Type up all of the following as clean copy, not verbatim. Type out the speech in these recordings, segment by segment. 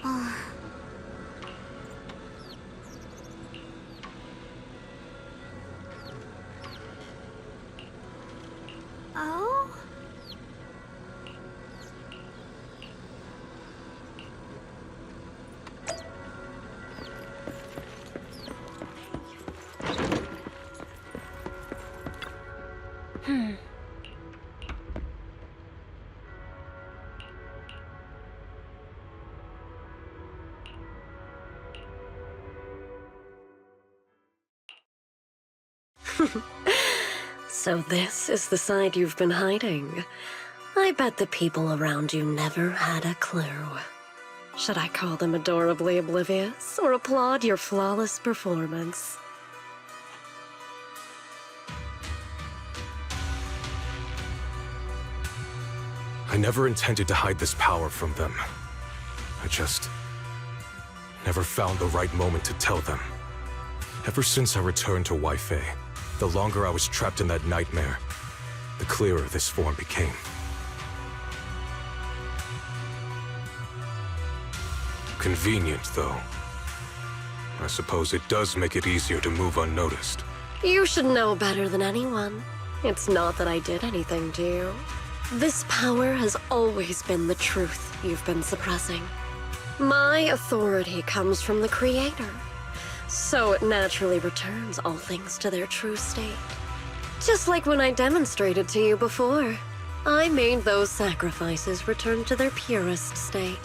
Oh? So this is the side you've been hiding. I bet the people around you never had a clue. Should I call them adorably oblivious, or applaud your flawless performance? I never intended to hide this power from them. I just never found the right moment to tell them. Ever since I returned to Wi-Fi, the longer I was trapped in that nightmare, the clearer this form became. Convenient, though. I suppose it does make it easier to move unnoticed. You should know better than anyone. It's not that I did anything to you. This power has always been the truth you've been suppressing. My authority comes from the Creator, so it naturally returns all things to their true state. Just like when I demonstrated to you before, I made those sacrifices return to their purest state.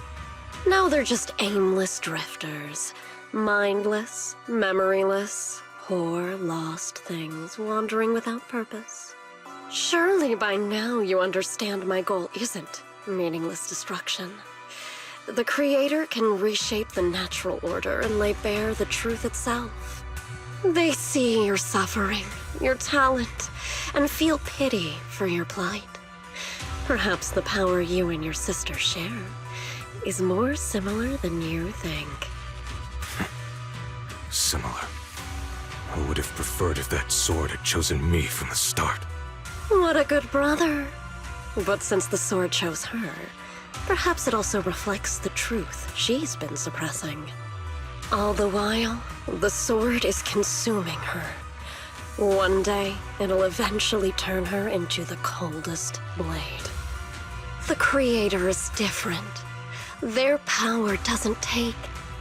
Now they're just aimless drifters, mindless, memoryless, poor, lost things wandering without purpose. Surely by now you understand my goal isn't meaningless destruction. The Creator can reshape the natural order and lay bare the truth itself. They see your suffering, your talent, and feel pity for your plight. Perhaps the power you and your sister share is more similar than you think. Similar. I would have preferred if that sword had chosen me from the start. What a good brother. But since the sword chose her, perhaps it also reflects the truth she's been suppressing. All the while, the sword is consuming her. One day, it'll eventually turn her into the coldest blade. The Creator is different. Their power doesn't take,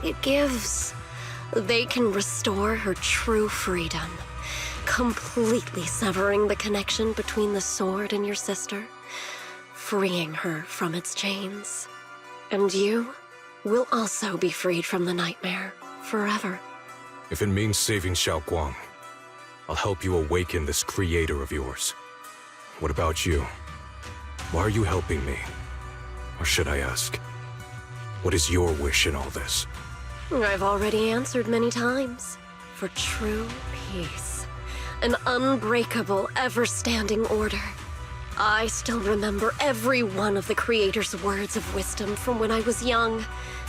it gives. They can restore her true freedom, completely severing the connection between the sword and your sister, freeing her from its chains. And you will also be freed from the nightmare forever. If it means saving Shunguang, I'll help you awaken this Creator of yours. What about you? Why are you helping me? Or should I ask, what is your wish in all this? I've already answered many times. For true peace. An unbreakable, ever-standing order. I still remember every one of the Creator's words of wisdom from when I was young,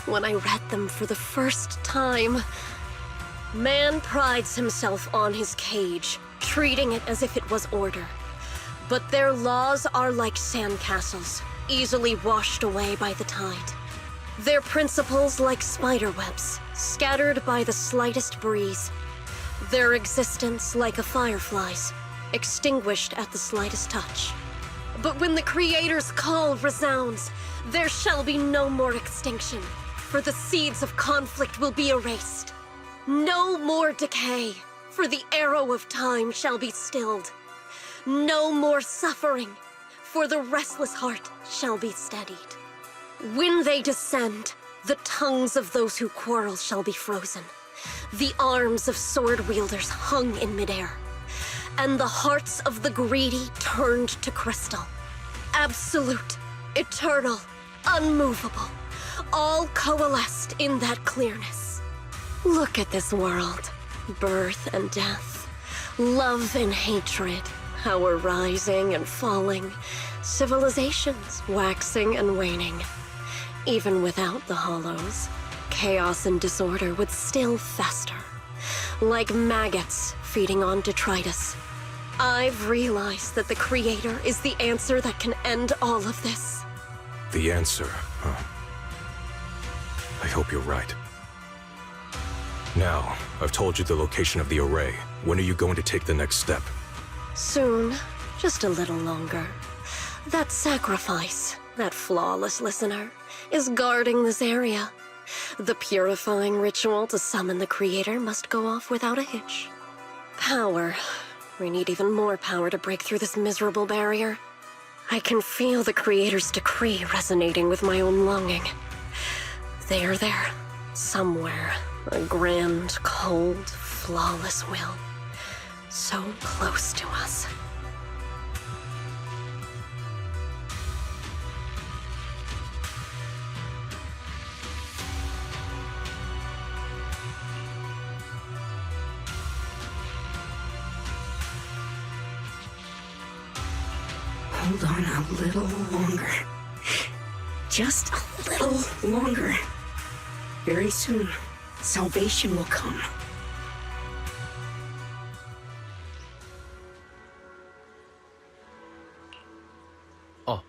when I read them for the first time. Man prides himself on his cage, treating it as if it was order. But their laws are like sandcastles, easily washed away by the tide. Their principles like spiderwebs, scattered by the slightest breeze. Their existence like a firefly's, extinguished at the slightest touch. But when the Creator's call resounds, there shall be no more extinction, for the seeds of conflict will be erased. No more decay, for the arrow of time shall be stilled. No more suffering, for the restless heart shall be steadied. When they descend, the tongues of those who quarrel shall be frozen, the arms of sword wielders hung in midair, and the hearts of the greedy turned to crystal. Absolute, eternal, unmovable, all coalesced in that clearness. Look at this world. Birth and death, love and hatred, Power rising and falling, civilizations waxing and waning. Even without the hollows, chaos and disorder would still fester, like maggots feeding on detritus. I've realized that the Creator is the answer that can end all of this. The answer, huh? I hope you're right. Now, I've told you the location of the array. When are you going to take the next step? Soon, just a little longer. That sacrifice, that flawless listener, is guarding this area. The purifying ritual to summon the Creator must go off without a hitch. Power. We need even more power to break through this miserable barrier. I can feel the Creator's decree resonating with my own longing. They are there, somewhere. A grand, cold, flawless will. So close to us. Hold on a little longer. Just a little longer. Very soon, salvation will come. Oh.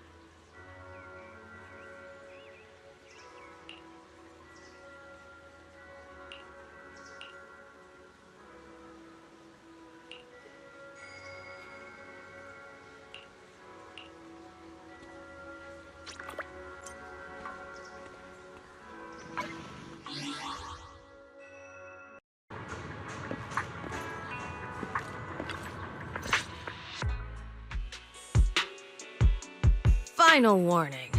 Final warning.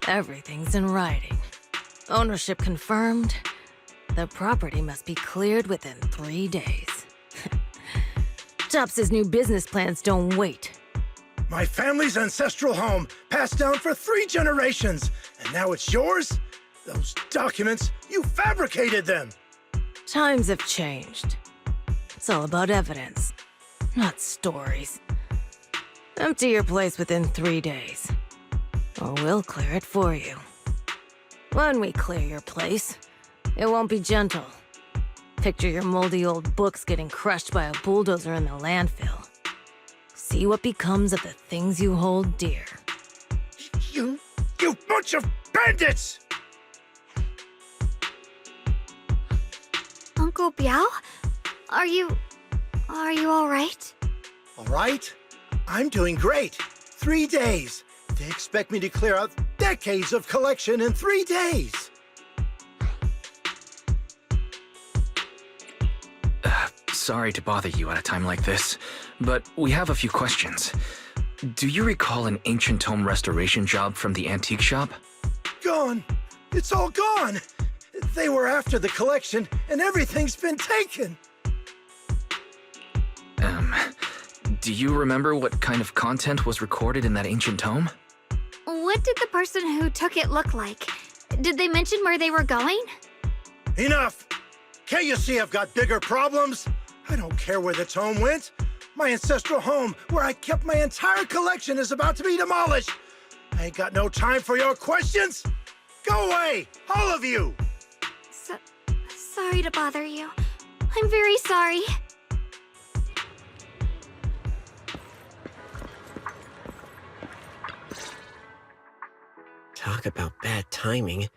Everything's in writing. Ownership confirmed. The property must be cleared within 3 days. Tops's new business plans don't wait. My family's ancestral home, passed down for 3 generations, and now it's yours? Those documents, you fabricated them! Times have changed. It's all about evidence, not stories. Empty your place within 3 days, or we'll clear it for you. When we clear your place, it won't be gentle. Picture your moldy old books getting crushed by a bulldozer in the landfill. See what becomes of the things you hold dear. You bunch of bandits! Uncle Biao? Are you all right? All right? I'm doing great. 3 days. They expect me to clear out decades of collection in 3 days. Sorry to bother you at a time like this, but we have a few questions. Do you recall an ancient tome restoration job from the antique shop? Gone. It's all gone. They were after the collection, and everything's been taken. Do you remember what kind of content was recorded in that ancient tome? What did the person who took it look like? Did they mention where they were going? Enough! Can't you see I've got bigger problems? I don't care where the tome went. My ancestral home, where I kept my entire collection, is about to be demolished. I ain't got no time for your questions. Go away, all of you! Sorry to bother you. I'm very sorry. Talk about bad timing.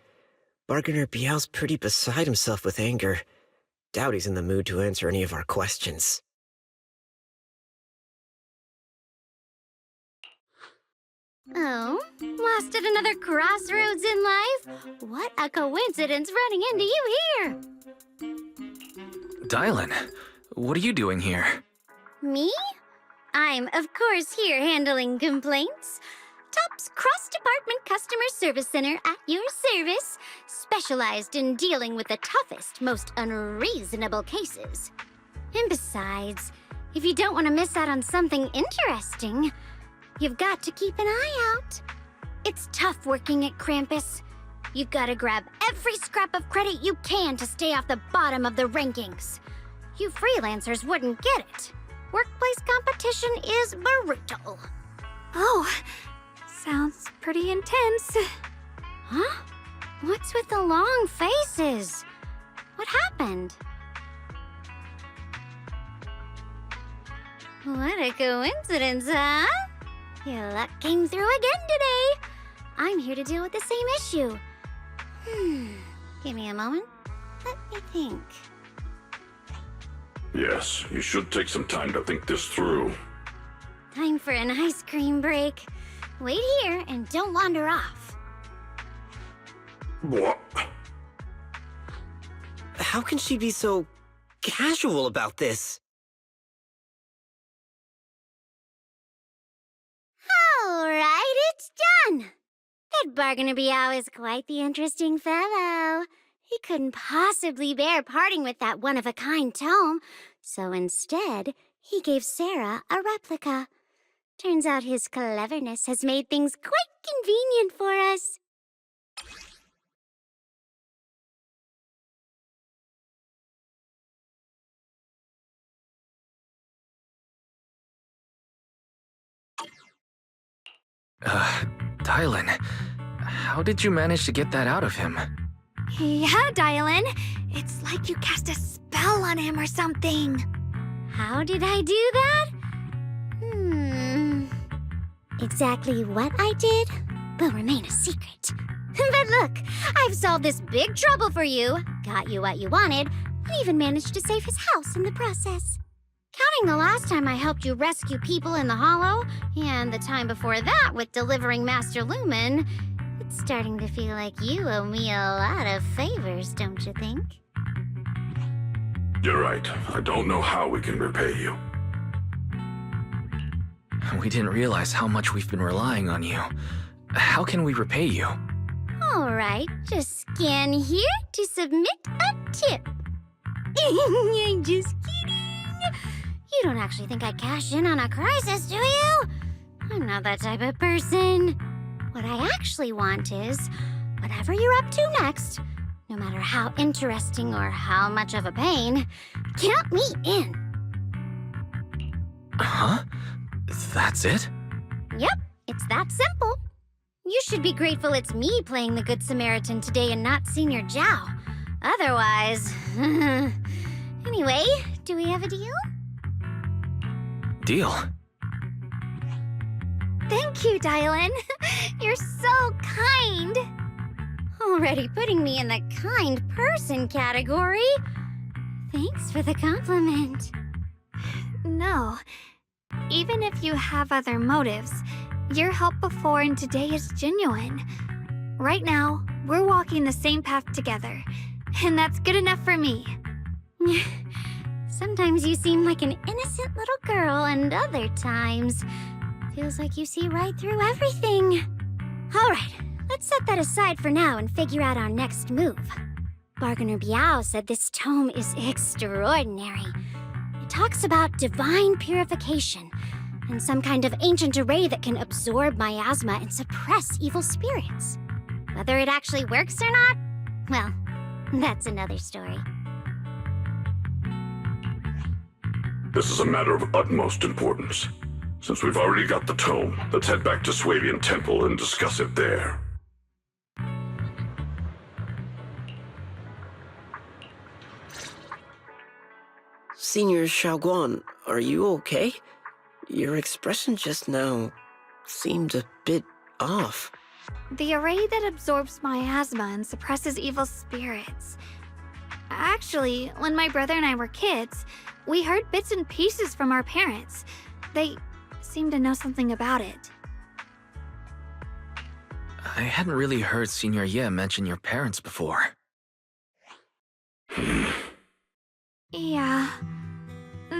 Bargainer Biao's pretty beside himself with anger. Doubt he's in the mood to answer any of our questions. Oh, lost at another crossroads in life? What a coincidence running into you here! Dylan, what are you doing here? Me? I'm, of course, here handling complaints. Top's Cross-Department Customer Service Center at your service, specialized in dealing with the toughest, most unreasonable cases. And besides, if you don't want to miss out on something interesting, you've got to keep an eye out. It's tough working at Krampus. You've got to grab every scrap of credit you can to stay off the bottom of the rankings. You freelancers wouldn't get it. Workplace competition competition is brutal. Oh, sounds pretty intense. Huh? What's with the long faces? What happened? What a coincidence, huh? Your luck came through again today. I'm here to deal with the same issue. Give me a moment. Let me think. Yes, you should take some time to think this through. Time for an ice cream break. Wait here and don't wander off. What? How can she be so casual about this? All right, it's done. That Bargainer Biao is quite the interesting fellow. He couldn't possibly bear parting with that one-of-a-kind tome, so instead, he gave Sarah a replica. Turns out his cleverness has made things quite convenient for us. Dylan, how did you manage to get that out of him? Yeah, Dylan. It's like you cast a spell on him or something. How did I do that? Exactly what I did will remain a secret. But look, I've solved this big trouble for you, got you what you wanted, and even managed to save his house in the process. Counting the last time I helped you rescue people in the Hollow, and the time before that with delivering Master Lumen, it's starting to feel like you owe me a lot of favors, don't you think? You're right. I don't know how we can repay you. We didn't realize how much we've been relying on you. How can we repay you? All right, just scan here to submit a tip. I'm just kidding. You don't actually think I'd cash in on a crisis, do you? I'm not that type of person. What I actually want is, whatever you're up to next, no matter how interesting or how much of a pain, count me in. Huh? That's it? Yep, it's that simple. You should be grateful it's me playing the Good Samaritan today and not Senior Zhao. Otherwise... Anyway, do we have a deal? Deal. Thank you, Dylan. You're so kind. Already putting me in the kind person category. Thanks for the compliment. No. Even if you have other motives, your help before and today is genuine. Right now, we're walking the same path together, and that's good enough for me. Sometimes you seem like an innocent little girl, and other times, feels like you see right through everything. All right, let's set that aside for now and figure out our next move. Bargainer Biao said this tome is extraordinary. It talks about divine purification and some kind of ancient array that can absorb miasma and suppress evil spirits. Whether it actually works or not, well, that's another story. This is a matter of utmost importance. Since we've already got the tome, let's head back to Swabian Temple and discuss it there. Senior Shunguang, are you okay? Your expression just now seemed a bit off. The array that absorbs miasma and suppresses evil spirits. Actually, when my brother and I were kids, we heard bits and pieces from our parents. They seemed to know something about it. I hadn't really heard Senior Ye mention your parents before. Yeah.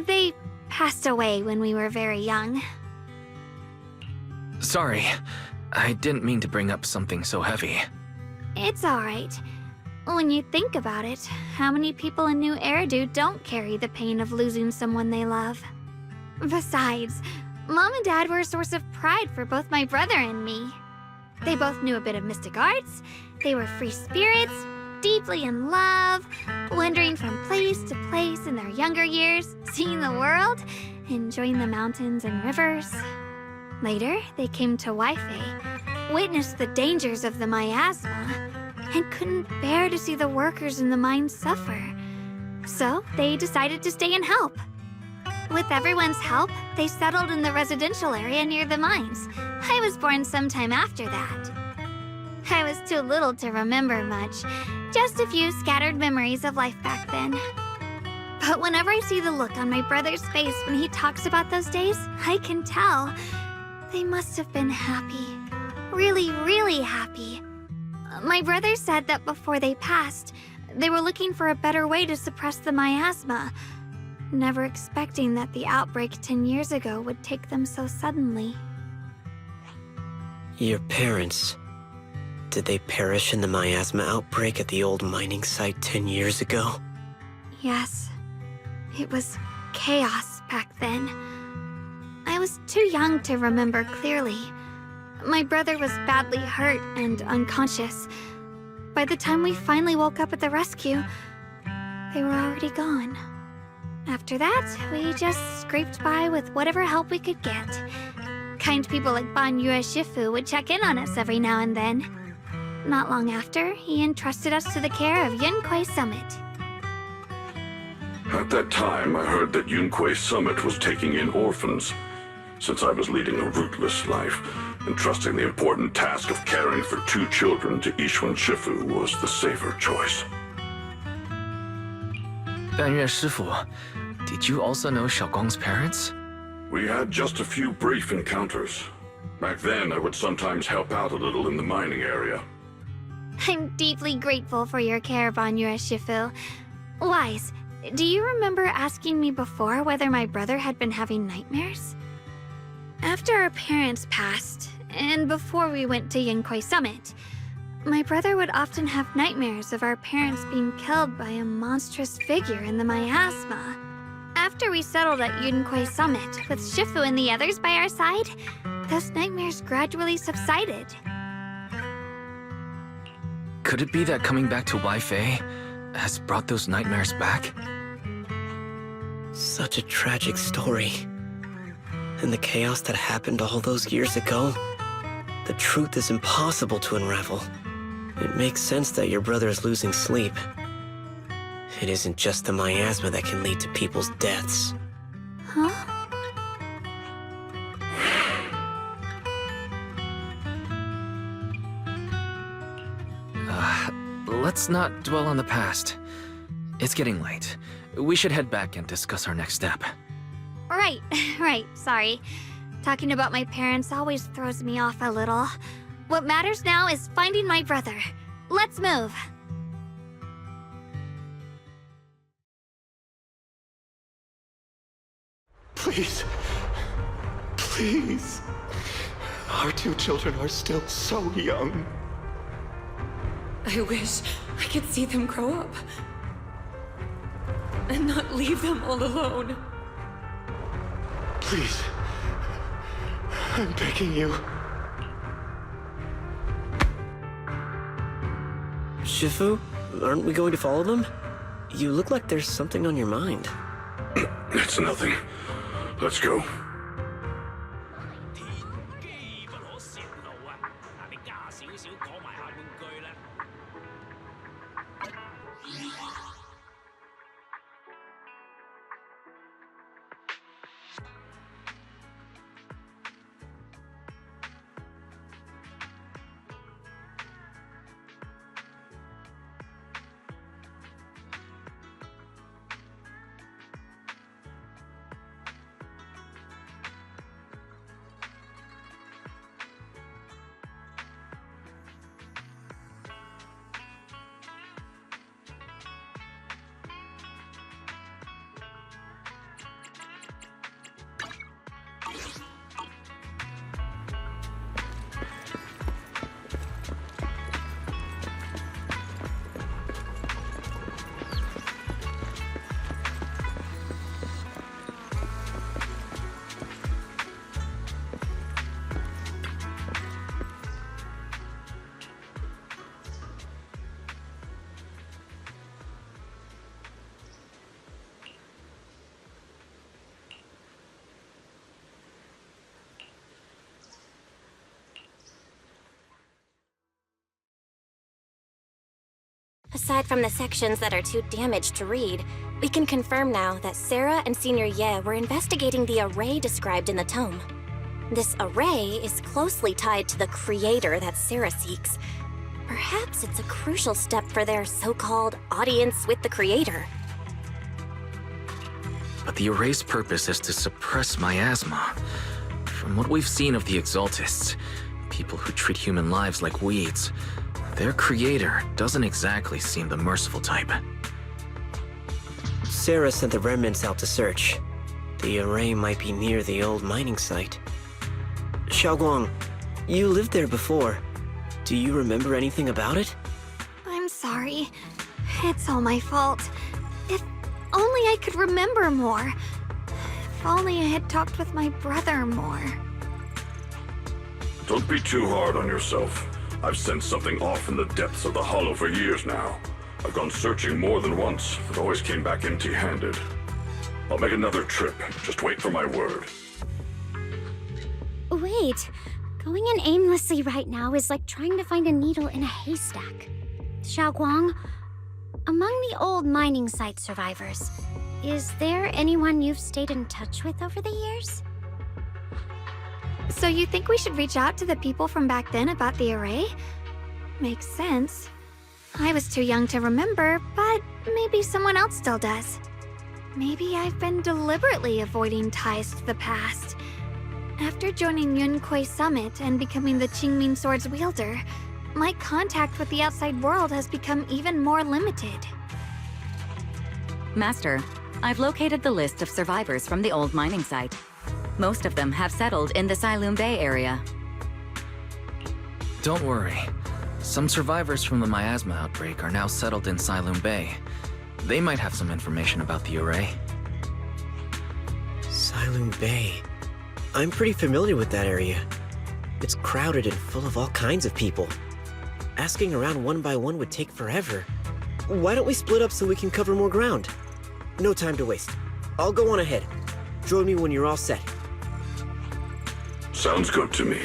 They passed away when we were very young. Sorry, I didn't mean to bring up something so heavy. It's alright. When you think about it, how many people in New Eridu don't carry the pain of losing someone they love? Besides, Mom and Dad were a source of pride for both my brother and me. They both knew a bit of mystic arts, they were free spirits, deeply in love, wandering from place to place in their younger years, seeing the world, enjoying the mountains and rivers. Later, they came to Waifei, witnessed the dangers of the miasma, and couldn't bear to see the workers in the mines suffer. So they decided to stay and help. With everyone's help, they settled in the residential area near the mines. I was born sometime after that. I was too little to remember much, just a few scattered memories of life back then. But whenever I see the look on my brother's face when he talks about those days, I can tell they must have been happy. Really, really happy. My brother said that before they passed, they were looking for a better way to suppress the miasma, never expecting that the outbreak 10 years ago would take them so suddenly. Your parents, did they perish in the miasma outbreak at the old mining site 10 years ago? Yes. It was chaos back then. I was too young to remember clearly. My brother was badly hurt and unconscious. By the time we finally woke up at the rescue, they were already gone. After that, we just scraped by with whatever help we could get. Kind people like Ban Yue Shifu would check in on us every now and then. Not long after, he entrusted us to the care of Yunquei Summit. At that time, I heard that Yunquei Summit was taking in orphans. Since I was leading a rootless life, entrusting the important task of caring for 2 children to Yixuan Shifu was the safer choice. Banyue Shifu, did you also know Xiaoguang's parents? We had just a few brief encounters. Back then, I would sometimes help out a little in the mining area. I'm deeply grateful for your care, Ban Yue Shifu. Wise, do you remember asking me before whether my brother had been having nightmares? After our parents passed, and before we went to Yunquei Summit, my brother would often have nightmares of our parents being killed by a monstrous figure in the miasma. After we settled at Yunquei Summit, with Shifu and the others by our side, those nightmares gradually subsided. Could it be that coming back to Waifei has brought those nightmares back? Such a tragic story. And the chaos that happened all those years ago, the truth is impossible to unravel. It makes sense that your brother is losing sleep. It isn't just the miasma that can lead to people's deaths. Huh? Let's not dwell on the past. It's getting late. We should head back and discuss our next step. Right, sorry. Talking about my parents always throws me off a little. What matters now is finding my brother. Let's move. Please. Please. Our 2 children are still so young. I wish I could see them grow up. And not leave them all alone. Please. I'm begging you. Shifu, aren't we going to follow them? You look like there's something on your mind. It's nothing. Let's go. Aside from the sections that are too damaged to read, we can confirm now that Sarah and Senior Ye were investigating the array described in the tome. This array is closely tied to the creator that Sarah seeks. Perhaps it's a crucial step for their so-called audience with the creator. But the array's purpose is to suppress miasma. From what we've seen of the Exaltists, people who treat human lives like weeds, their creator doesn't exactly seem the merciful type. Sarah sent the remnants out to search. The array might be near the old mining site. Shunguang, you lived there before. Do you remember anything about it? I'm sorry. It's all my fault. If only I could remember more. If only I had talked with my brother more. Don't be too hard on yourself. I've sensed something off in the depths of the hollow for years now. I've gone searching more than once, but always came back empty-handed. I'll make another trip. Just wait for my word. Wait. Going in aimlessly right now is like trying to find a needle in a haystack. Shunguang, among the old mining site survivors, is there anyone you've stayed in touch with over the years? So you think we should reach out to the people from back then about the array? Makes sense. I was too young to remember, but maybe someone else still does. Maybe I've been deliberately avoiding ties to the past. After joining Yunquei Summit and becoming the Qingming Sword's wielder, my contact with the outside world has become even more limited. Master, I've located the list of survivors from the old mining site. Most of them have settled in the Silum Bay area. Don't worry. Some survivors from the miasma outbreak are now settled in Silum Bay. They might have some information about the array. Silum Bay. I'm pretty familiar with that area. It's crowded and full of all kinds of people. Asking around one by one would take forever. Why don't we split up so we can cover more ground? No time to waste. I'll go on ahead. Join me when you're all set. Sounds good to me.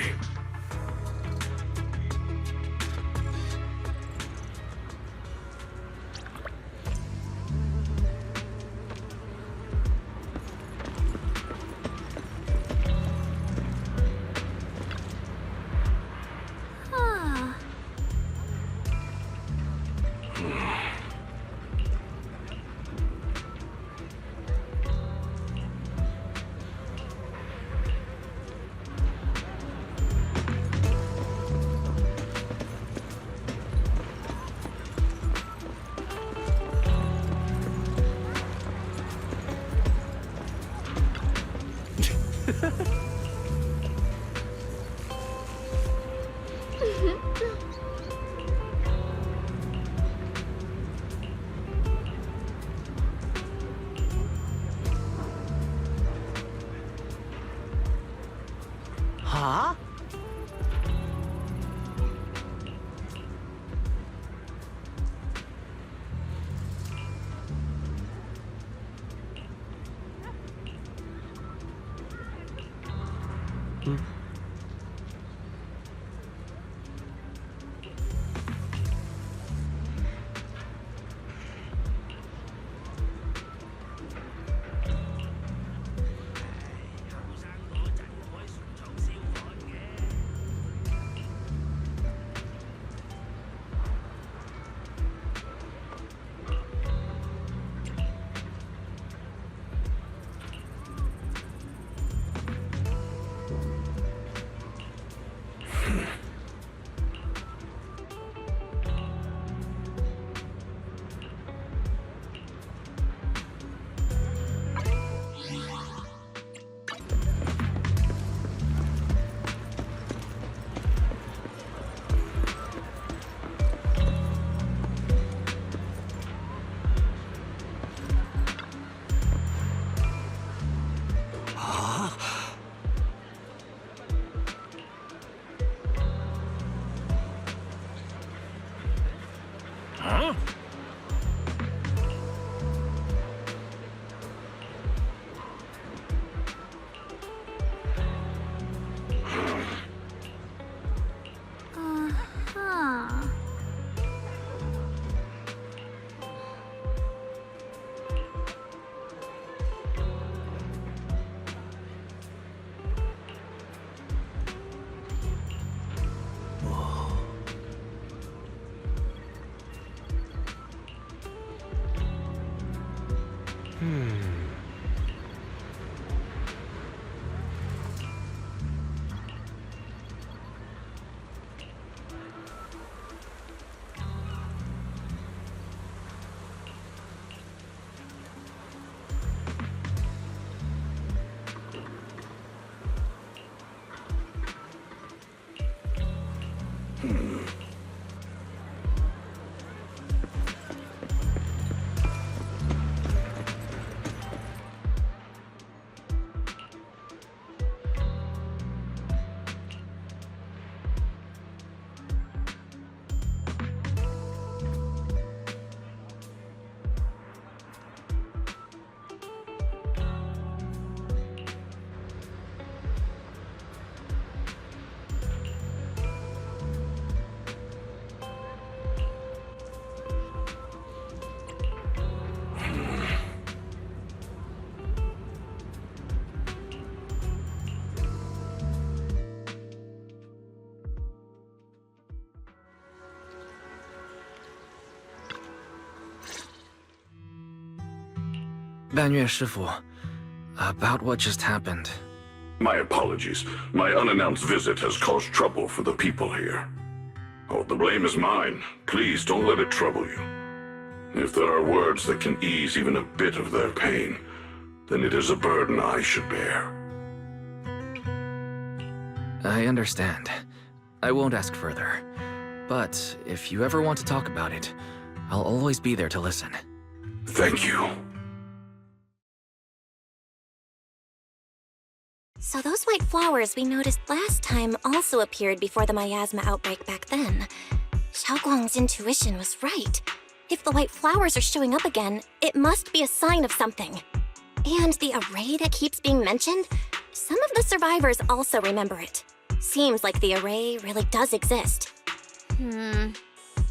Huh? Banyue Shifu, about what just happened. My apologies. My unannounced visit has caused trouble for the people here. Oh, the blame is mine. Please don't let it trouble you. If there are words that can ease even a bit of their pain, then it is a burden I should bear. I understand. I won't ask further. But if you ever want to talk about it, I'll always be there to listen. Thank you. So those white flowers we noticed last time also appeared before the miasma outbreak back then. Xiaoguang's intuition was right. If the white flowers are showing up again, it must be a sign of something. And the array that keeps being mentioned, some of the survivors also remember it. Seems like the array really does exist.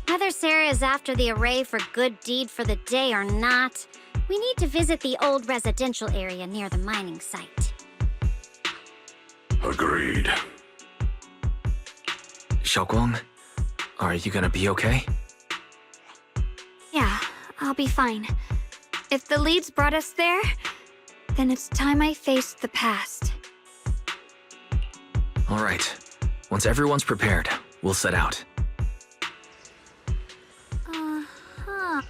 Whether Sarah is after the array for good deed for the day or not, we need to visit the old residential area near the mining site. Agreed. Xiaoguang, are you gonna be okay? Yeah, I'll be fine. If the leads brought us there, then it's time I faced the past. All right. Once everyone's prepared, we'll set out. Uh-huh.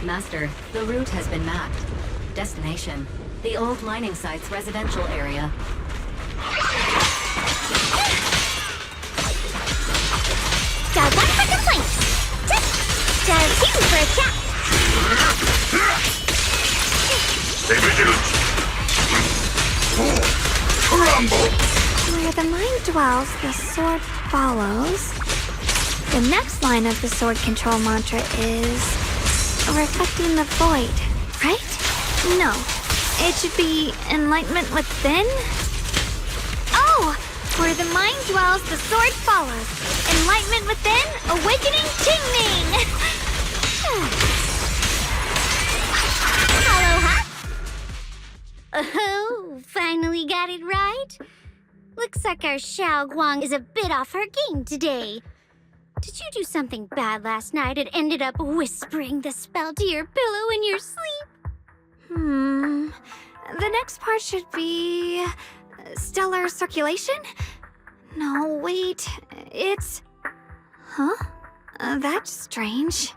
Master, the route has been mapped. Destination, the old mining site's residential area. Does that for complaints? Does you for a chat? Stay vigilant. Crumble! Where the mind dwells, the sword follows. The next line of the sword control mantra is reflecting the void, right? No, it should be enlightenment within. Oh, where the mind dwells, the sword follows. Enlightenment within, awakening Qingming. Hello, huh? Oh, finally got it right. Looks like our Xiaoguang is a bit off her game today. Did you do something bad last night and ended up whispering the spell to your pillow in your sleep? The next part should be stellar circulation? No, wait, it's... Huh? That's strange.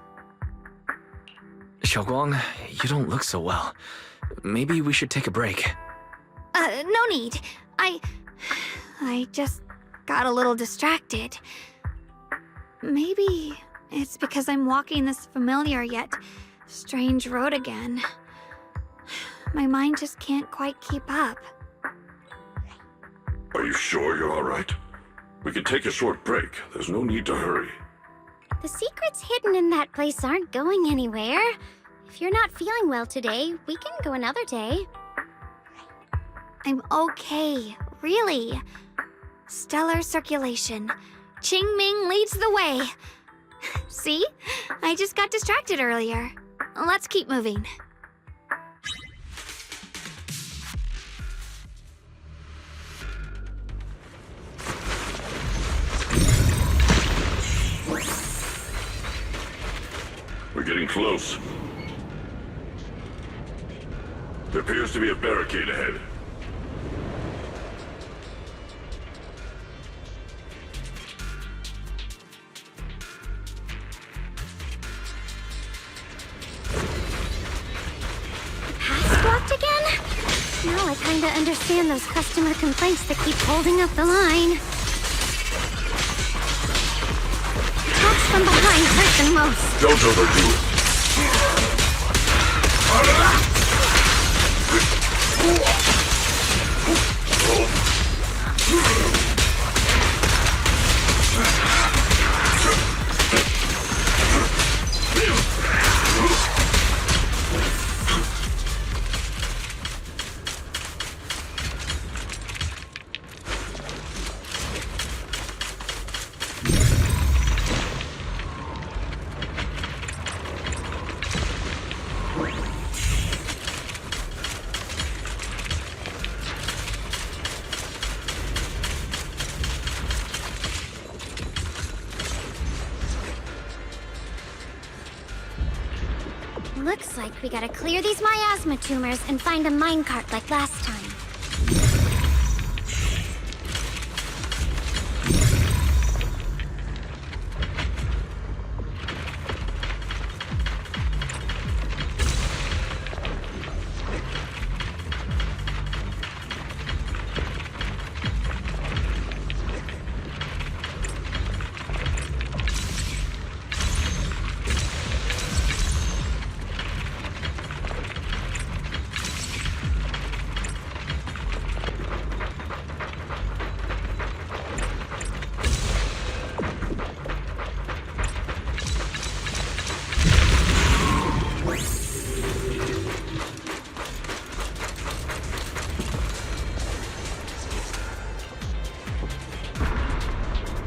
Xiaoguang, you don't look so well. Maybe we should take a break. No need. I just got a little distracted. Maybe it's because I'm walking this familiar yet strange road again. My mind just can't quite keep up. Are you sure you're all right? We can take a short break. There's no need to hurry. The secrets hidden in that place aren't going anywhere. If you're not feeling well today, we can go another day. I'm okay, really. Stellar circulation. Qingming leads the way. See? I just got distracted earlier. Let's keep moving. We're getting close. There appears to be a barricade ahead. Now I kinda understand those customer complaints that keep holding up the line. Attacks from behind hurt the most. Don't overdo it. Looks like we gotta clear these miasma tumors and find a minecart like last time.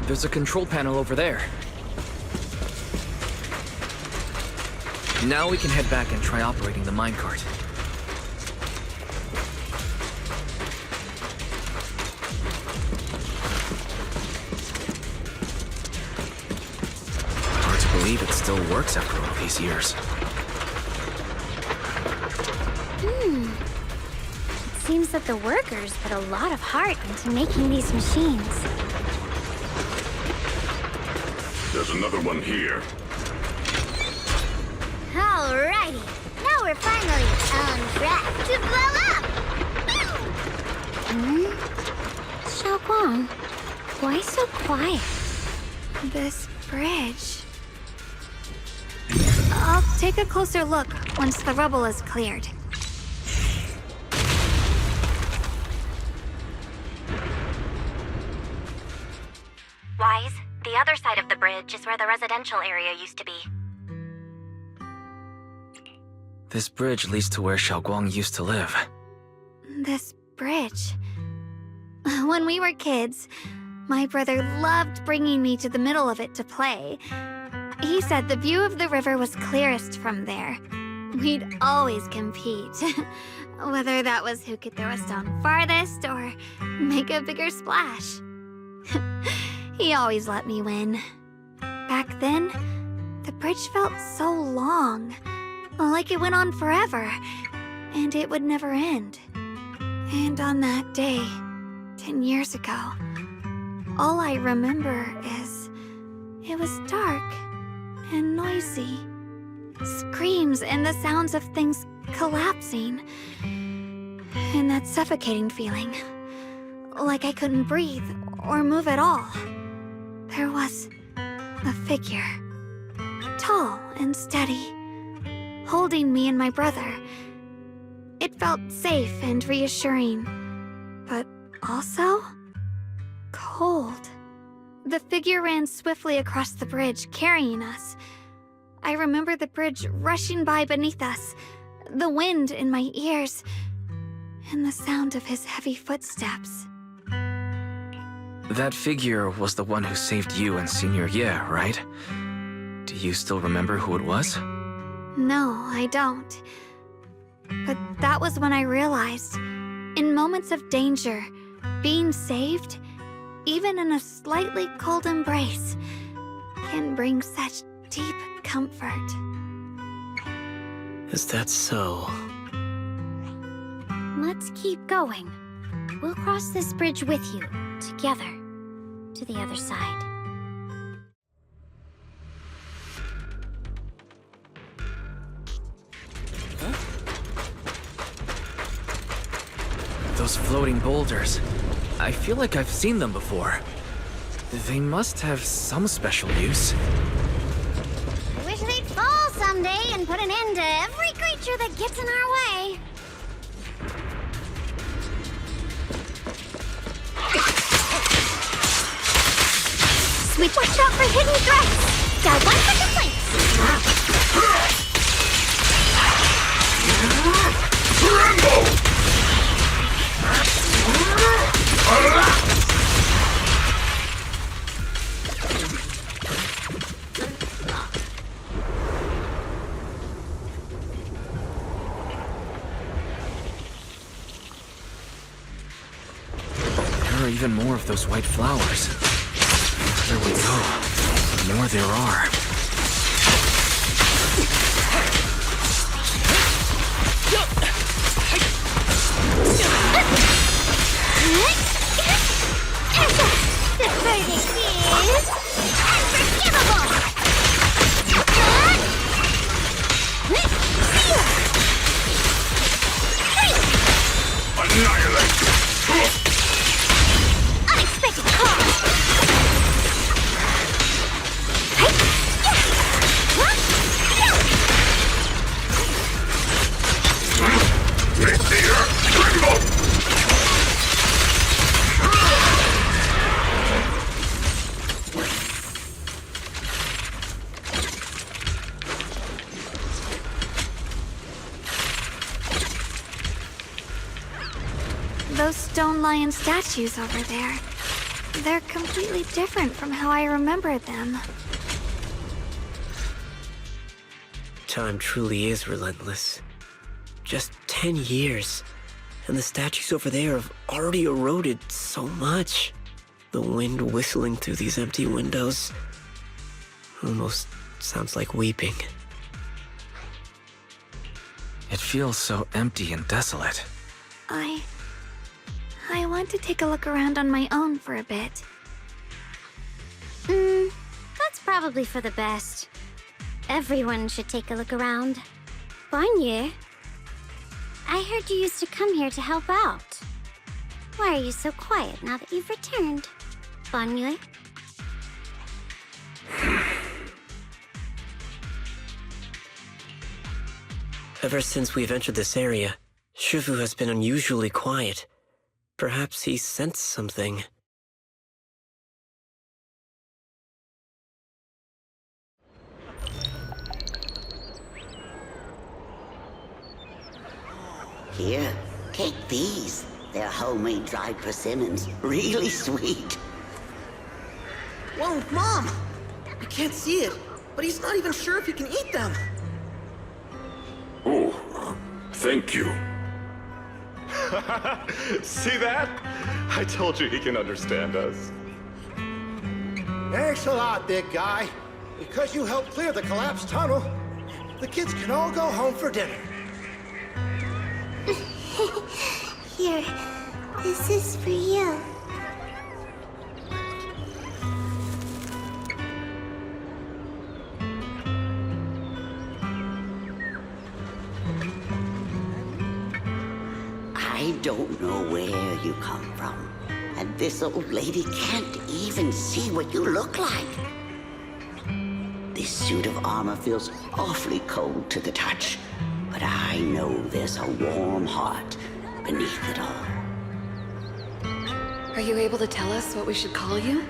There's a control panel over there. Now we can head back and try operating the minecart. Hard to believe it still works after all these years. It seems that the workers put a lot of heart into making these machines. There's another one here. Alrighty, now we're finally on track to blow up! Shunguang, why so quiet? This bridge. I'll take a closer look once the rubble is cleared. Wise, the other side of the bridge is where the residential area used to be. This bridge leads to where Shunguang used to live. This bridge. When we were kids, my brother loved bringing me to the middle of it to play. He said the view of the river was clearest from there. We'd always compete. Whether that was who could throw a stone farthest or make a bigger splash. He always let me win. Back then, the bridge felt so long, like it went on forever, and it would never end. And on that day, 10 years ago, all I remember is it was dark and noisy. Screams and the sounds of things collapsing. And that suffocating feeling, like I couldn't breathe or move at all. There was a figure, tall and steady, holding me and my brother. It felt safe and reassuring, but also cold. The figure ran swiftly across the bridge, carrying us. I remember the bridge rushing by beneath us, the wind in my ears, and the sound of his heavy footsteps. That figure was the one who saved you and Senior Ye, right? Do you still remember who it was? No, I don't. But that was when I realized, in moments of danger, being saved, even in a slightly cold embrace, can bring such deep comfort. Is that so? Let's keep going. We'll cross this bridge with you, together, to the other side. Those floating boulders. I feel like I've seen them before. They must have some special use. I wish they'd fall someday and put an end to every creature that gets in our way. Watch out for hidden threats! Dive 1 second, please! There are even more of those white flowers. There we go. The more there are. Those stone lion statues over there. They're completely different from how I remembered them. Time truly is relentless. Just 10 years, and the statues over there have already eroded so much. The wind whistling through these empty windows almost sounds like weeping. It feels so empty and desolate. I want to take a look around on my own for a bit. That's probably for the best. Everyone should take a look around. Banyu, I heard you used to come here to help out. Why are you so quiet now that you've returned, Banyu? Ever since we've entered this area, Shifu has been unusually quiet. Perhaps he sensed something. Here, take these. They're homemade dried persimmons. Really sweet. Whoa, Mom! I can't see it, but he's not even sure if he can eat them. Oh, thank you. See that? I told you he can understand us. Thanks a lot, big guy. Because you helped clear the collapsed tunnel, the kids can all go home for dinner. Here, this is for you. I don't know where you come from, and this old lady can't even see what you look like. This suit of armor feels awfully cold to the touch, but I know there's a warm heart beneath it all. Are you able to tell us what we should call you?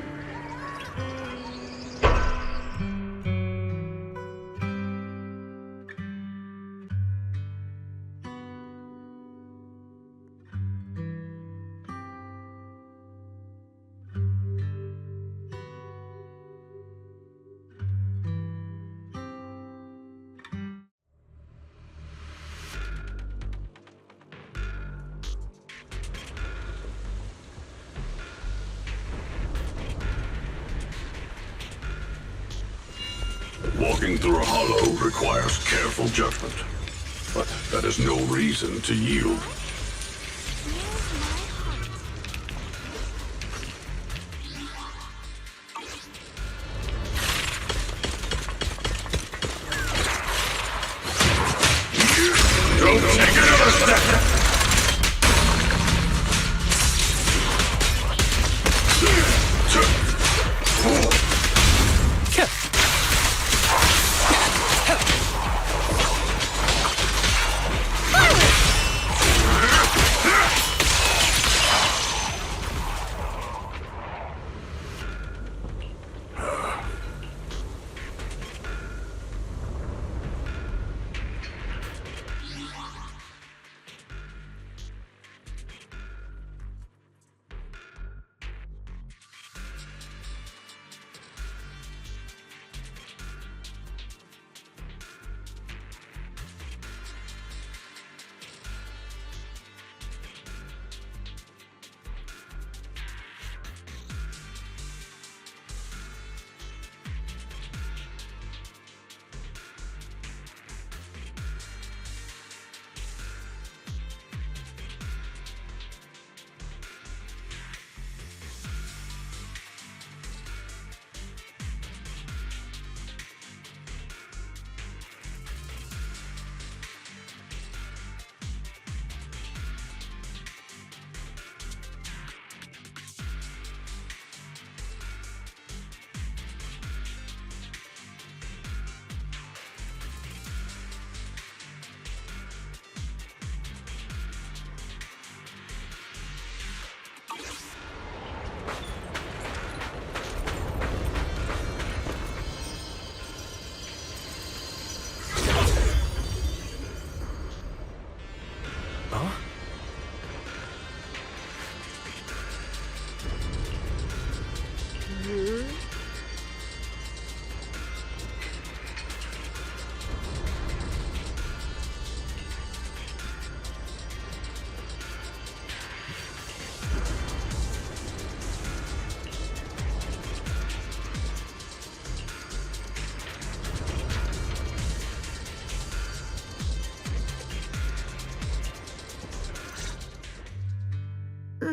Walking through a hollow requires careful judgment, but that is no reason to yield. Don't take another step!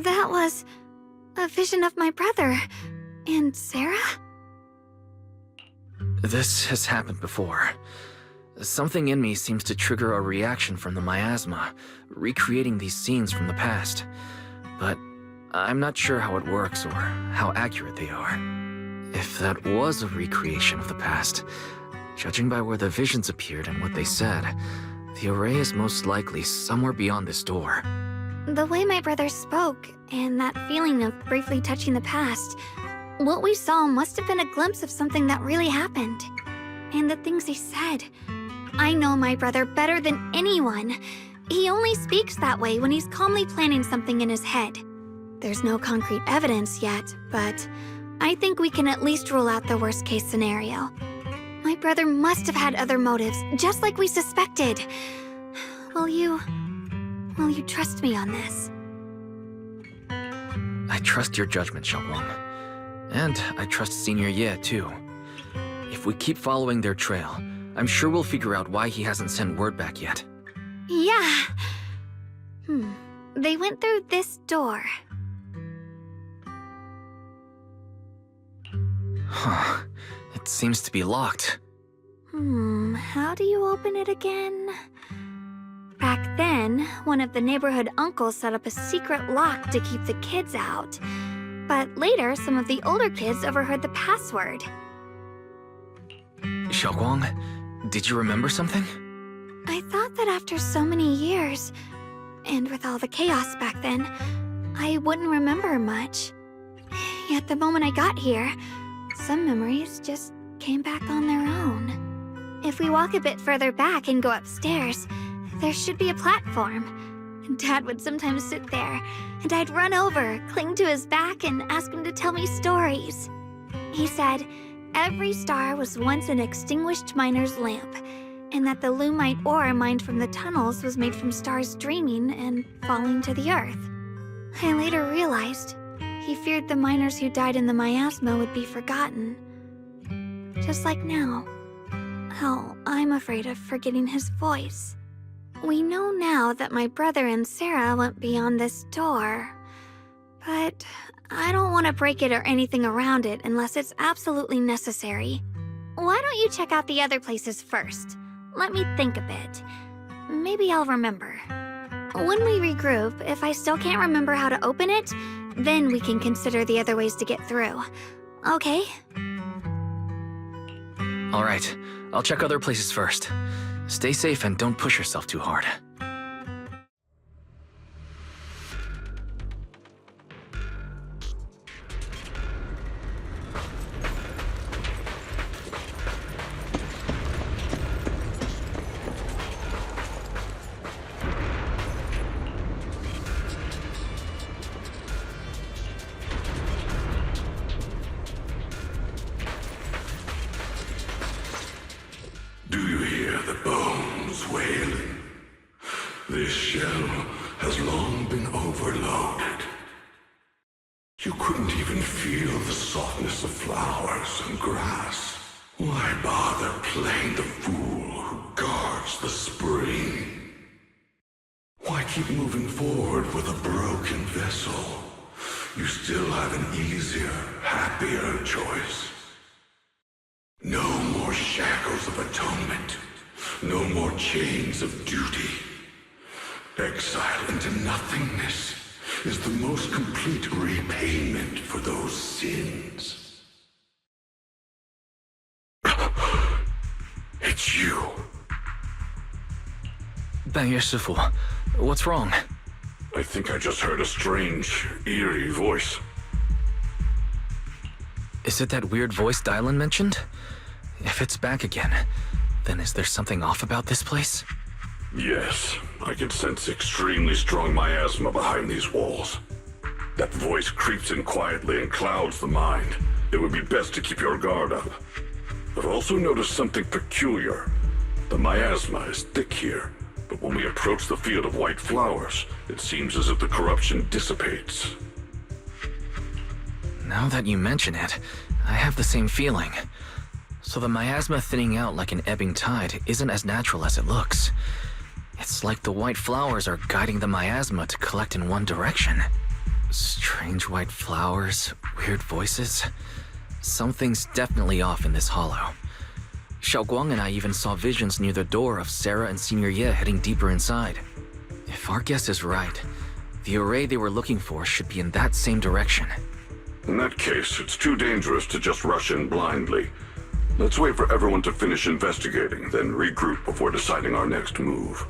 That was a vision of my brother. And Sarah? This has happened before. Something in me seems to trigger a reaction from the miasma, recreating these scenes from the past. But I'm not sure how it works or how accurate they are. If that was a recreation of the past, judging by where the visions appeared and what they said, the array is most likely somewhere beyond this door. The way my brother spoke, and that feeling of briefly touching the past, what we saw must have been a glimpse of something that really happened. And the things he said. I know my brother better than anyone. He only speaks that way when he's calmly planning something in his head. There's no concrete evidence yet, but I think we can at least rule out the worst-case scenario. My brother must have had other motives, just like we suspected. Will you trust me on this? I trust your judgment, Shunguang. And I trust Senior Ye, too. If we keep following their trail, I'm sure we'll figure out why he hasn't sent word back yet. Yeah. They went through this door. Huh. It seems to be locked. How do you open it again? Back then, one of the neighborhood uncles set up a secret lock to keep the kids out. But later, some of the older kids overheard the password. Shunguang, did you remember something? I thought that after so many years, and with all the chaos back then, I wouldn't remember much. Yet the moment I got here, some memories just came back on their own. If we walk a bit further back and go upstairs, there should be a platform. Dad would sometimes sit there, and I'd run over, cling to his back, and ask him to tell me stories. He said every star was once an extinguished miner's lamp, and that the lumite ore mined from the tunnels was made from stars dreaming and falling to the earth. I later realized he feared the miners who died in the miasma would be forgotten. Just like now. How I'm afraid of forgetting his voice. We know now that my brother and Sarah went beyond this door, but I don't want to break it or anything around it unless it's absolutely necessary. Why don't you check out the other places first? Let me think a bit. Maybe I'll remember. When we regroup, if I still can't remember how to open it, then we can consider the other ways to get through. Okay? All right, I'll check other places first. Stay safe and don't push yourself too hard. Do you hear the bones wailing? This shell has long been overloaded. You couldn't even feel the softness of flowers and grass. Why bother playing the fool who guards the spring? Why keep moving forward with a broken vessel? You still have an easier, happier choice. No more shackles of atonement. No more chains of duty. Exile into nothingness is the most complete repayment for those sins. It's you. Bangye Shifu, what's wrong? I think I just heard a strange, eerie voice. Is it that weird voice Dylan mentioned? If it's back again, then is there something off about this place? Yes, I can sense extremely strong miasma behind these walls. That voice creeps in quietly and clouds the mind. It would be best to keep your guard up. I've also noticed something peculiar. The miasma is thick here, but when we approach the field of white flowers, it seems as if the corruption dissipates. Now that you mention it, I have the same feeling. So the miasma thinning out like an ebbing tide isn't as natural as it looks. It's like the white flowers are guiding the miasma to collect in one direction. Strange white flowers, weird voices. Something's definitely off in this hollow. Shunguang and I even saw visions near the door of Sarah and Senior Ye heading deeper inside. If our guess is right, the array they were looking for should be in that same direction. In that case, it's too dangerous to just rush in blindly. Let's wait for everyone to finish investigating, then regroup before deciding our next move.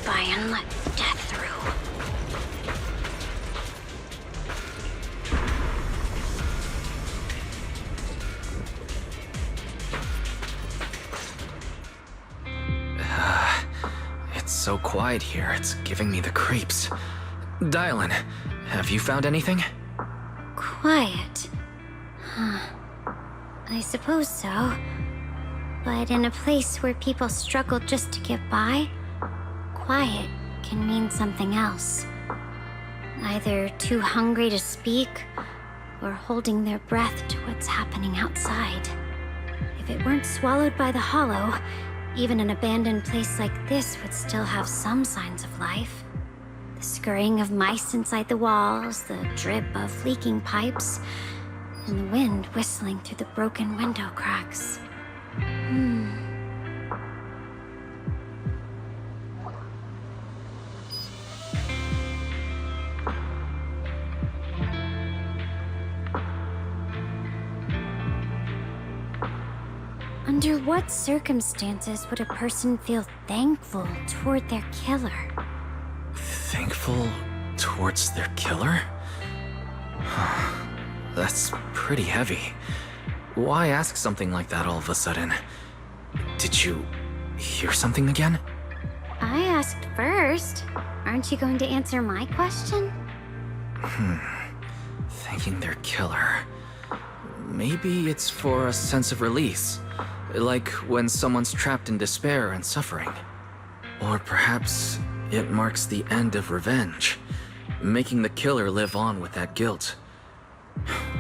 By and let death through. It's so quiet here, it's giving me the creeps. Dylan, have you found anything? Quiet. Huh. I suppose so. But in a place where people struggle just to get by, quiet can mean something else. Either too hungry to speak, or holding their breath to what's happening outside. If it weren't swallowed by the hollow, even an abandoned place like this would still have some signs of life. The scurrying of mice inside the walls, the drip of leaking pipes, and the wind whistling through the broken window cracks. Under what circumstances would a person feel thankful toward their killer? Thankful towards their killer? That's pretty heavy. Why ask something like that all of a sudden? Did you hear something again? I asked first. Aren't you going to answer my question? Thanking their killer. Maybe it's for a sense of release. Like when someone's trapped in despair and suffering. Or perhaps it marks the end of revenge, making the killer live on with that guilt.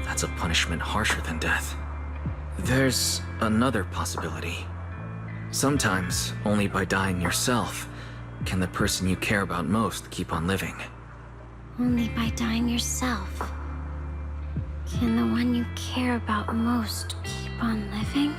That's a punishment harsher than death. There's another possibility. Sometimes, only by dying yourself, can the person you care about most keep on living. Only by dying yourself can the one you care about most keep on living?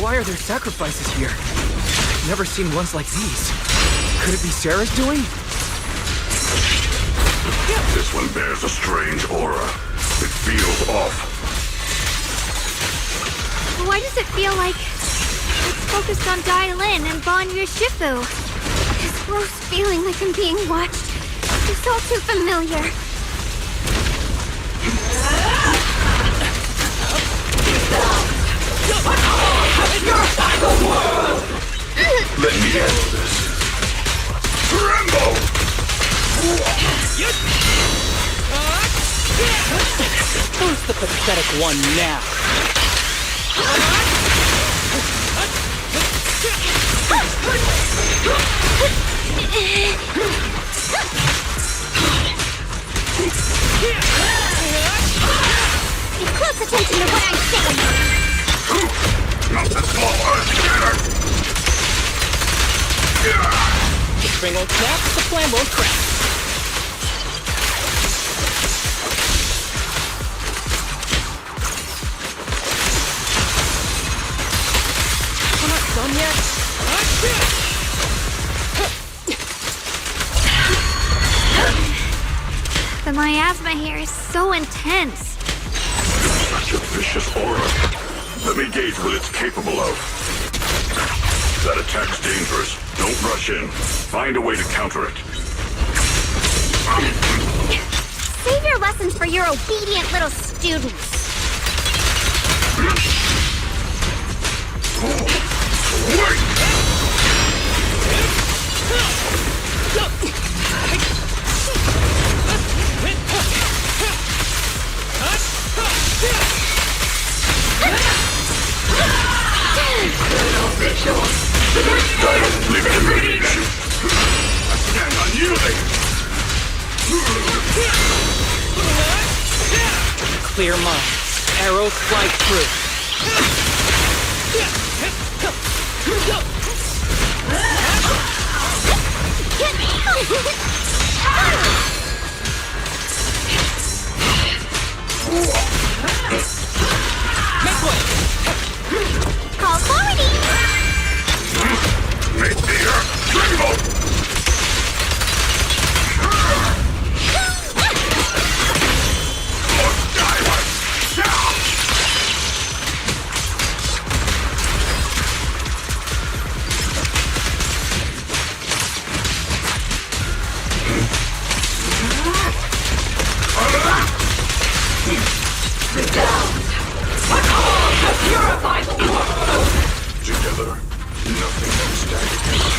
Why are there sacrifices here? I've never seen ones like these. Could it be Sarah's doing? This one bears a strange aura. It feels off. Why does it feel like it's focused on Dylan and Bon Shifu? This gross feeling like I'm being watched. It's all too familiar. Let me handle this. Tremble! Who's the pathetic one now? Pay close attention to what I say. Not the small earth scanner! The string won't snap, the plan won't crack. miasma here is so intense. Such a vicious aura. Let me gauge what it's capable of. That attack's dangerous. Don't rush in. Find a way to counter it. Save your lessons for your obedient little students. Wait! Leave it to me. I stand unyielding. Clear mind. Arrows fly through. Make way! Call forwarding! Make the earth tremble! Together, nothing can stand against.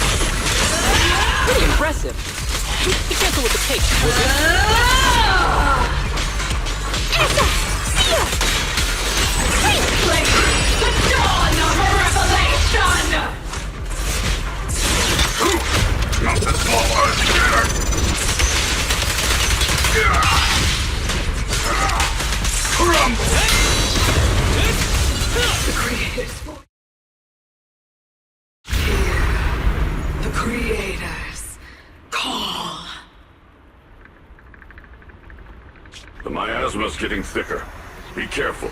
Pretty impressive. Be gentle with the pace, will you? The dawn of revelation! Not the small earth scatter! Crumble! The Creator's voice. The Creator's call. The miasma's getting thicker. Be careful.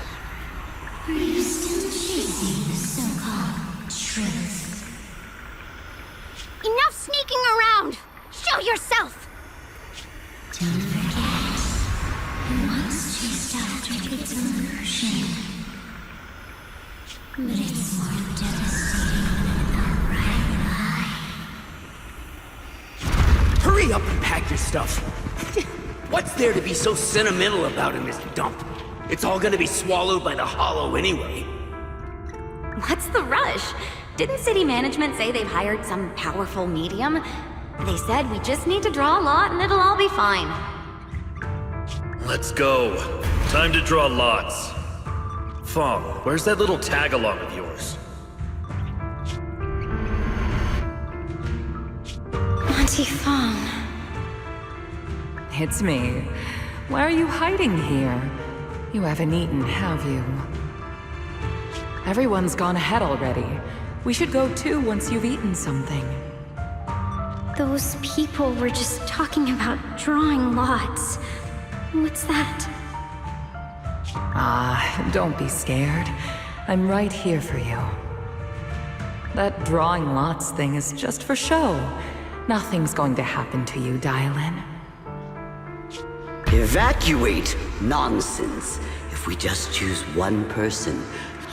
Are you still chasing the so-called truth? Enough sneaking around! Show yourself! Don't forget, who once chased after its illusion. But it's more devastating than a right lie. Hurry up and pack your stuff. What's there to be so sentimental about in this dump? It's all gonna be swallowed by the hollow anyway. What's the rush? Didn't city management say they've hired some powerful medium? They said we just need to draw a lot and it'll all be fine. Let's go. Time to draw lots. Fong, where's that little tag-along of yours? Auntie Fong. It's me. Why are you hiding here? You haven't eaten, have you? Everyone's gone ahead already. We should go too once you've eaten something. Those people were just talking about drawing lots. What's that? Ah, don't be scared. I'm right here for you. That drawing lots thing is just for show. Nothing's going to happen to you, Dial-In. Evacuate? Nonsense. If we just choose one person,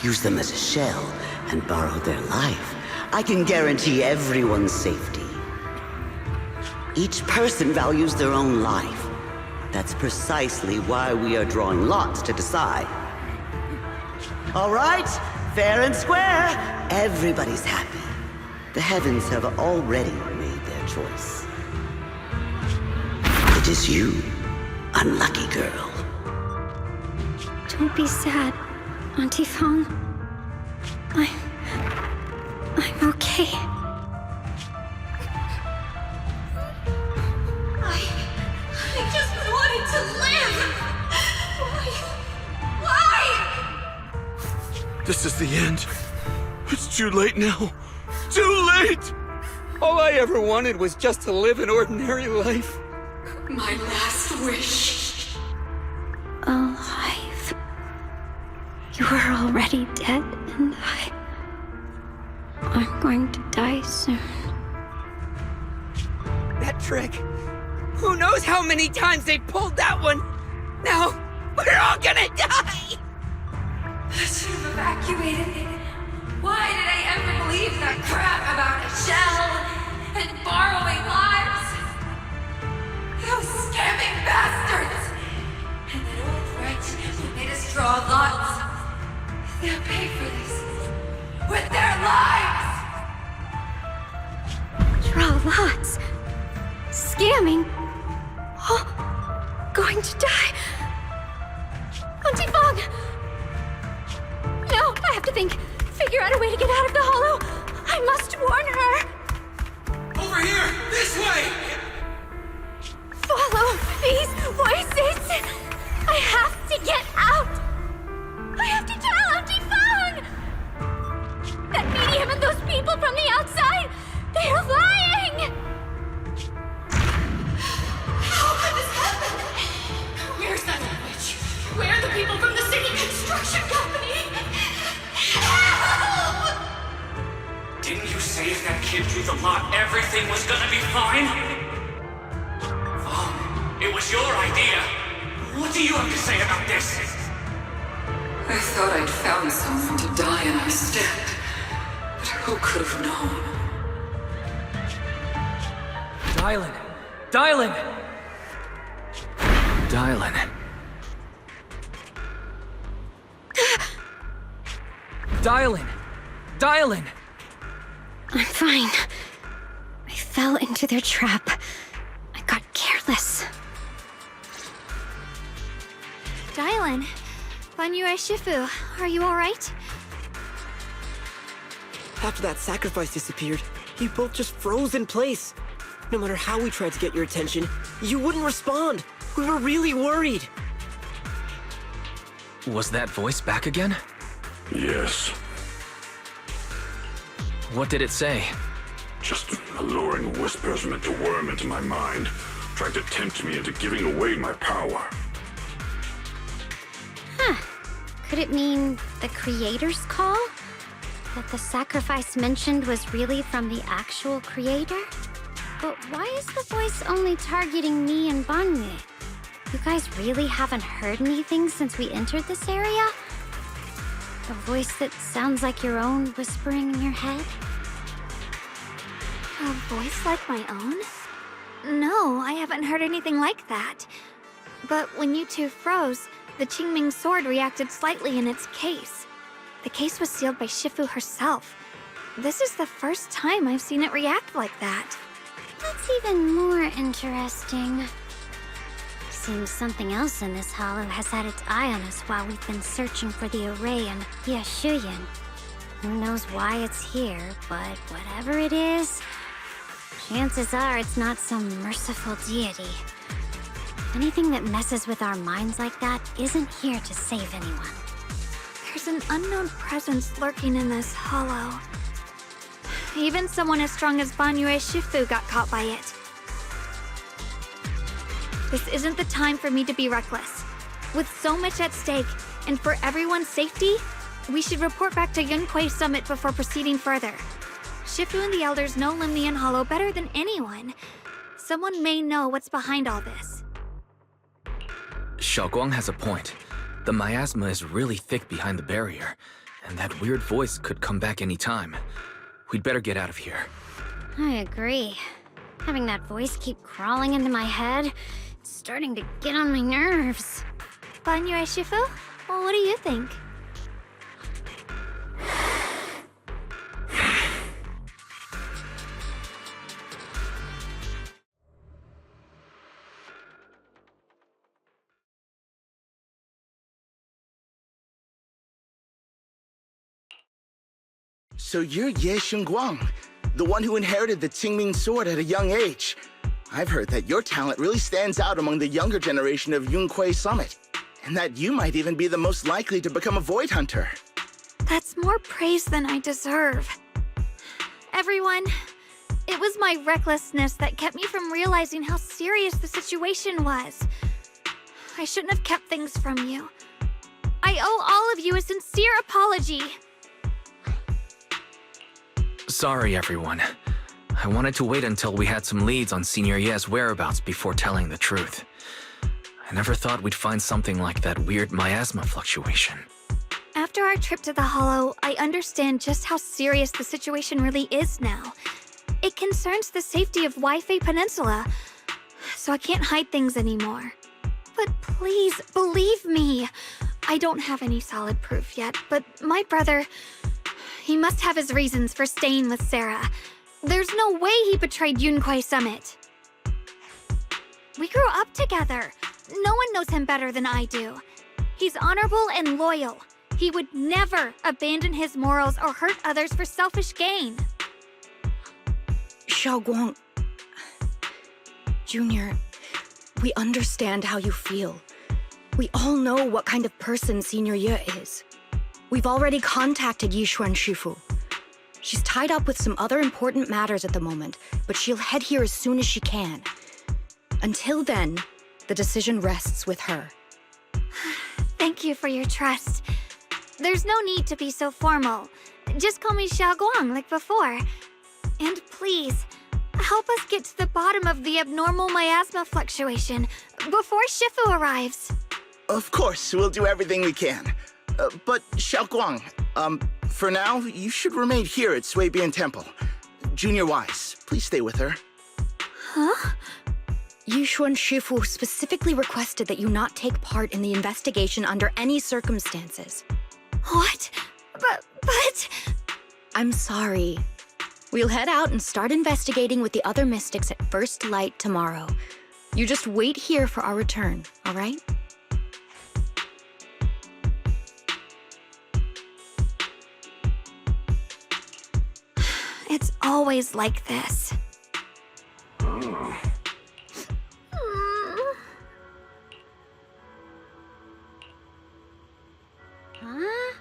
use them as a shell, and borrow their life, I can guarantee everyone's safety. Each person values their own life. That's precisely why we are drawing lots to decide. All right, fair and square. Everybody's happy. The heavens have already made their choice. It is you, unlucky girl. Don't be sad, Auntie Fong. I'm okay. I just wanted to live! Why? This is the end. It's too late now. Too late! All I ever wanted was just to live an ordinary life. My last wish. Alive. You are already dead, and I'm going to die soon. That trick? Who knows how many times they pulled that one? Now, we're all gonna die! I should have evacuated. Why did I ever believe that crap about a shell and borrowing lives? Those scamming bastards! And that old wretch who made us draw lots. They'll pay for this with their lives! Draw lots. Scamming. Oh, going to die. Auntie Fong! No, I have to figure out a way to get out of the hollow. I must warn her. Over here! This way! Follow these voices. I have to get out. I have to tell Auntie Fong. That medium and those people from the outside, they're lying. How could this happen? Where's that witch? Where are the people from the city construction company? Help! Didn't you say if that kid drew the lot, everything was gonna be fine? Oh, it was your idea. What do you have to say about this? I thought I'd found someone to die in our stead, but who could have known? Dylan! Dylan! Dylan. Dylan! Dylan! I'm fine. I fell into their trap. I got careless. Dylan, Banyue Shifu, are you alright? After that sacrifice disappeared, you both just froze in place. No matter how we tried to get your attention, you wouldn't respond. We were really worried. Was that voice back again? Yes. What did it say? Just alluring whispers meant to worm into my mind, trying to tempt me into giving away my power. Huh. Could it mean the creator's call? That the sacrifice mentioned was really from the actual creator? But why is the voice only targeting me and Banyue? You guys really haven't heard anything since we entered this area? A voice that sounds like your own whispering in your head? A voice like my own? No, I haven't heard anything like that. But when you two froze, the Qingming sword reacted slightly in its case. The case was sealed by Shifu herself. This is the first time I've seen it react like that. That's even more interesting. Seems something else in this hollow has had its eye on us while we've been searching for the array in Yashuyan. Who knows why it's here, but whatever it is, chances are it's not some merciful deity. Anything that messes with our minds like that isn't here to save anyone. There's an unknown presence lurking in this hollow. Even someone as strong as Banyue Shifu got caught by it. This isn't the time for me to be reckless. With so much at stake, and for everyone's safety, we should report back to Yunquei Summit before proceeding further. Shifu and the Elders know Limnian Hollow better than anyone. Someone may know what's behind all this. Shunguang has a point. The miasma is really thick behind the barrier, and that weird voice could come back any time. We'd better get out of here. I agree. Having that voice keep crawling into my head, it's starting to get on my nerves. Banyue Shifu? Well, what do you think? So you're Ye Shunguang, the one who inherited the Qingming sword at a young age. I've heard that your talent really stands out among the younger generation of Yunquei Summit, and that you might even be the most likely to become a Void Hunter. That's more praise than I deserve. Everyone, it was my recklessness that kept me from realizing how serious the situation was. I shouldn't have kept things from you. I owe all of you a sincere apology. Sorry, everyone. I wanted to wait until we had some leads on Senior Ye's whereabouts before telling the truth. I never thought we'd find something like that weird miasma fluctuation. After our trip to the Hollow, I understand just how serious the situation really is now. It concerns the safety of Wi-Fi Peninsula, so I can't hide things anymore. But please, believe me. I don't have any solid proof yet, but my brother, he must have his reasons for staying with Sarah. There's no way he betrayed Yunquei Summit. We grew up together. No one knows him better than I do. He's honorable and loyal. He would never abandon his morals or hurt others for selfish gain. Shunguang, Junior, we understand how you feel. We all know what kind of person Senior Ye is. We've already contacted Yishuan Shifu. She's tied up with some other important matters at the moment, but she'll head here as soon as she can. Until then, the decision rests with her. Thank you for your trust. There's no need to be so formal. Just call me Shunguang like before. And please, help us get to the bottom of the abnormal miasma fluctuation before Shifu arrives. Of course, we'll do everything we can. But Shunguang, for now, you should remain here at Suibian Temple. Junior Wise, please stay with her. Huh? Yishuan Shifu specifically requested that you not take part in the investigation under any circumstances. What? But... I'm sorry. We'll head out and start investigating with the other mystics at first light tomorrow. You just wait here for our return, all right? It's always like this. Huh?